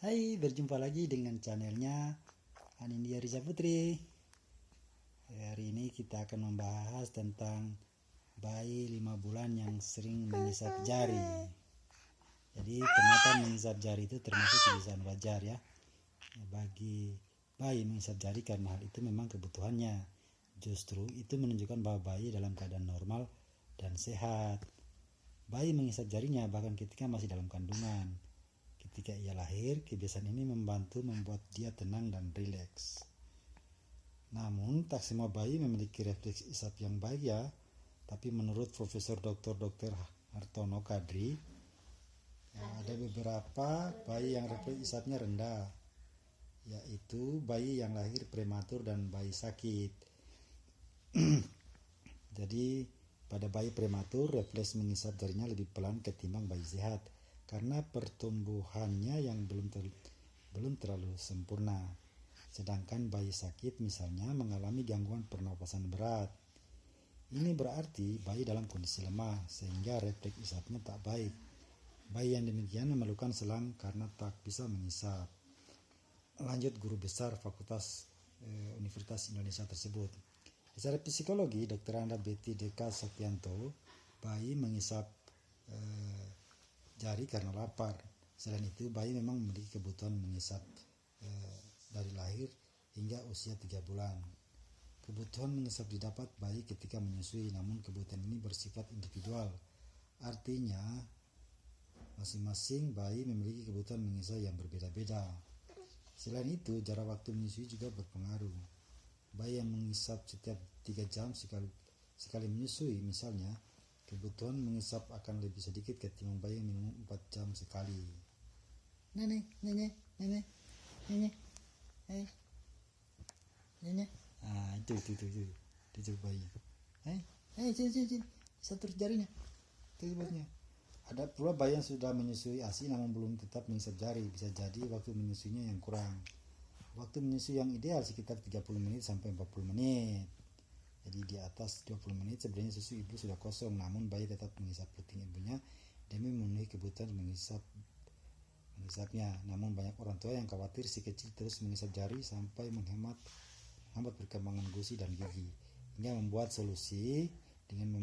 Hai, berjumpa lagi dengan channelnya Anindya Riza Putri. Hari ini kita akan membahas tentang bayi 5 bulan yang sering mengisap jari. Jadi penglihatan mengisap jari itu termasuk kebiasaan wajar ya. Bagi bayi mengisap jari karena hal itu memang kebutuhannya. Justru itu menunjukkan bahwa bayi dalam keadaan normal dan sehat. Bayi mengisap jarinya bahkan ketika masih dalam kandungan. Ketika ia lahir, kebiasaan ini membuat dia tenang dan rileks. Namun, tak semua bayi memiliki refleks isap yang baik ya. Tapi menurut Profesor Dr. Hartono Kadri, ada beberapa bayi yang refleks isapnya rendah, yaitu bayi yang lahir prematur dan bayi sakit. Jadi, pada bayi prematur, refleks mengisap jarinya lebih pelan ketimbang bayi sehat karena pertumbuhannya yang belum terlalu sempurna. Sedangkan bayi sakit misalnya mengalami gangguan pernapasan berat. Ini berarti bayi dalam kondisi lemah sehingga refleks isapnya tak baik. Bayi yang demikian memerlukan selang karena tak bisa mengisap. Lanjut guru besar Fakultas Universitas Indonesia tersebut. Secara psikologi, Dr. Anda Betty Deka Saktianto, bayi mengisap jari karena lapar. Selain itu, bayi memang memiliki kebutuhan mengisap dari lahir hingga usia 3 bulan. Kebutuhan mengisap didapat bayi ketika menyusui, namun kebutuhan ini bersifat individual. Artinya, masing-masing bayi memiliki kebutuhan mengisap yang berbeda-beda. Selain itu, jarak waktu menyusui juga berpengaruh. Bayi yang mengisap setiap 3 jam sekali menyusui misalnya, kebutuhan mengisap akan lebih sedikit ketimbang bayi yang minum 4 jam sekali. Nenek. Itu bayi. Sini. Satu jarinya. Itu bosnya. Ada pula bayi yang sudah menyusui ASI namun belum tetap mengisap jari. Bisa jadi waktu menyusuinya yang kurang. Waktu menyusui yang ideal sekitar 30 menit sampai 40 menit. Jadi di atas 20 menit sebenarnya susu ibu sudah kosong, namun bayi tetap mengisap puting ibunya demi memenuhi kebutuhan mengisapnya. Namun banyak orang tua yang khawatir si kecil terus mengisap jari sampai menghambat perkembangan gusi dan gigi, hingga membuat solusi dengan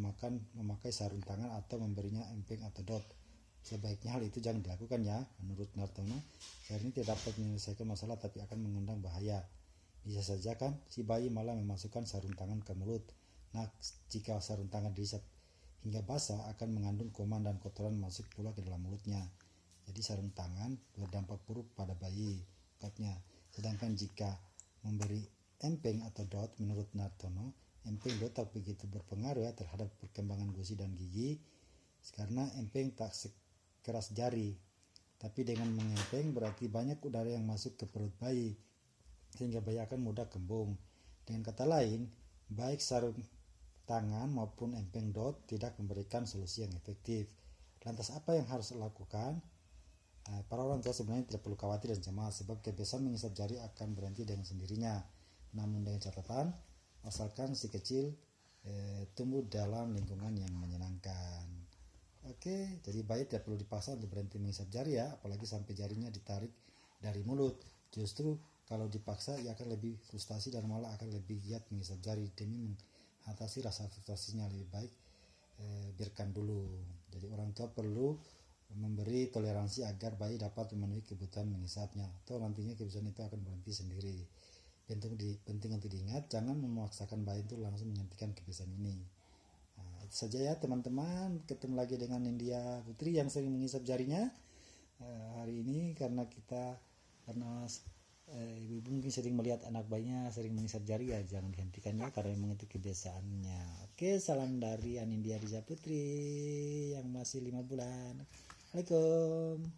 memakai sarung tangan atau memberinya emping atau dot. Sebaiknya hal itu jangan dilakukan ya. Menurut Nartono, cara ini tidak dapat menyelesaikan masalah tapi akan mengundang bahaya. Bisa saja kan si bayi malah memasukkan sarung tangan ke mulut. Nah, jika sarung tangan diisap hingga basah akan mengandung kuman dan kotoran masuk pula ke dalam mulutnya. Jadi sarung tangan berdampak buruk pada bayi, katanya. Sedangkan jika memberi emping atau dot, menurut Nartono, emping dot tak begitu berpengaruh ya terhadap perkembangan gusi dan gigi karena emping tak sekeras jari. Tapi dengan mengemping berarti banyak udara yang masuk ke perut bayi sehingga bayi akan mudah kembung. Dengan kata lain, baik sarung tangan maupun emping dot tidak memberikan solusi yang efektif. Lantas apa yang harus dilakukan? Para orang tua sebenarnya tidak perlu khawatir dan cemas sebab kebiasaan mengisap jari akan berhenti dengan sendirinya. Namun dengan catatan, asalkan si kecil tumbuh dalam lingkungan yang menyenangkan. Oke, jadi bayi tidak perlu dipaksa untuk berhenti mengisap jari ya, apalagi sampai jarinya ditarik dari mulut. Justru kalau dipaksa ia akan lebih frustasi dan malah akan lebih giat mengisap jari. Demi mengatasi rasa frustasinya lebih baik biarkan dulu. Jadi orang tua perlu memberi toleransi agar bayi dapat memenuhi kebutuhan mengisapnya, atau nantinya kebiasaan itu akan berhenti sendiri. Penting untuk diingat, jangan memaksakan bayi itu langsung menghentikan kebiasaan ini. Itu saja ya teman-teman. Ketemu lagi dengan India Putri yang sering mengisap jarinya hari ini karena ibu mungkin sering melihat anak bayinya sering mengisap jari ya, jangan dihentikan ya karena memang itu kebiasaannya. Oke, salam dari Anindya Riza Putri yang masih 5 bulan. Assalamualaikum.